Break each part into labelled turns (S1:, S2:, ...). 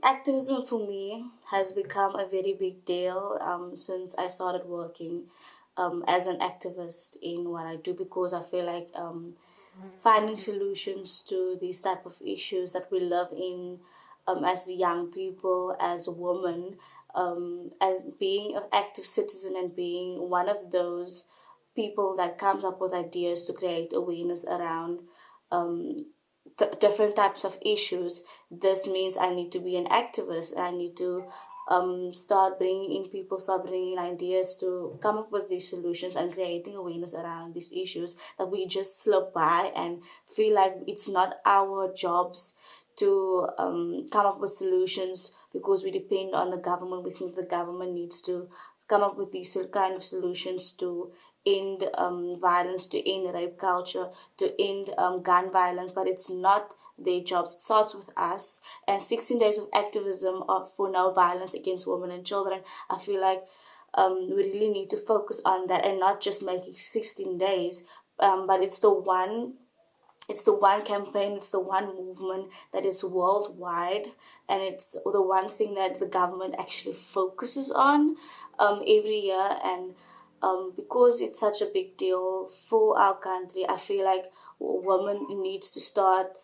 S1: Activism for me has become a very big deal since I started working as an activist in what I do, because I feel like finding solutions to these type of issues that we live in as young people, as women, as being an active citizen and being one of those people that comes up with ideas to create awareness around different types of issues. This means I need to be an activist. I need to start bringing in people, start bringing in ideas to come up with these solutions and creating awareness around these issues that we just slip by and feel like it's not our jobs to come up with solutions because we depend on the government. We think the government needs to come up with these kind of solutions to end violence, to end rape culture, to end gun violence, but it's not their jobs. It starts with us. And 16 days of activism for no violence against women and children, I feel like we really need to focus on that and not just make it 16 days, but it's the one campaign, it's the one movement that is worldwide, and it's the one thing that the government actually focuses on every year. And because it's such a big deal for our country, I feel like women needs to start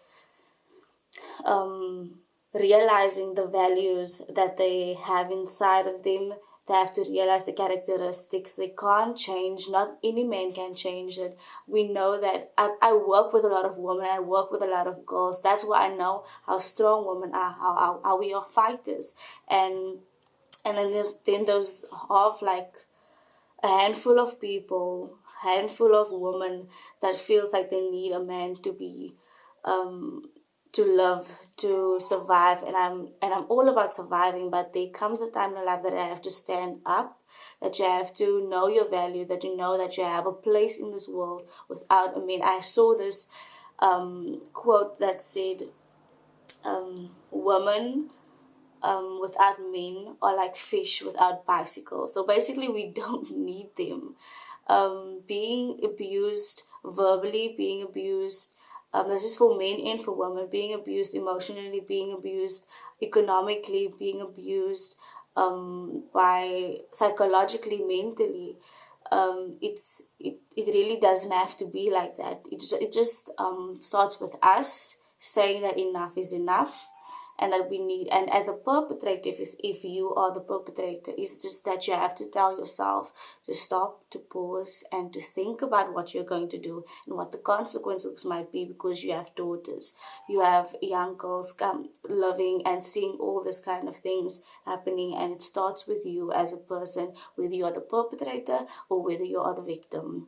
S1: realizing the values that they have inside of them. They have to realize the characteristics they can't change. Not any man can change it. We know that I work with a lot of women, I work with a lot of girls. That's why I know how strong women are, how we are fighters. And then there's half like a handful of people, handful of women that feels like they need a man to be to love, to survive, and I'm all about surviving, but there comes a time in life that I have to stand up, that you have to know your value, that you know that you have a place in this world without a man. I saw this quote that said, women without men are like fish without bicycles. So basically, we don't need them. Being abused verbally, being abused, this is for men and for women, being abused emotionally, being abused economically, being abused by psychologically, mentally. It really doesn't have to be like that. It just starts with us saying that enough is enough, and that we need, and as a perpetrator, if you are the perpetrator, it's just that you have to tell yourself to stop, to pause, and to think about what you're going to do and what the consequences might be, because you have daughters, you have young girls come living and seeing all this kind of things happening, and it starts with you as a person, whether you are the perpetrator or whether you are the victim.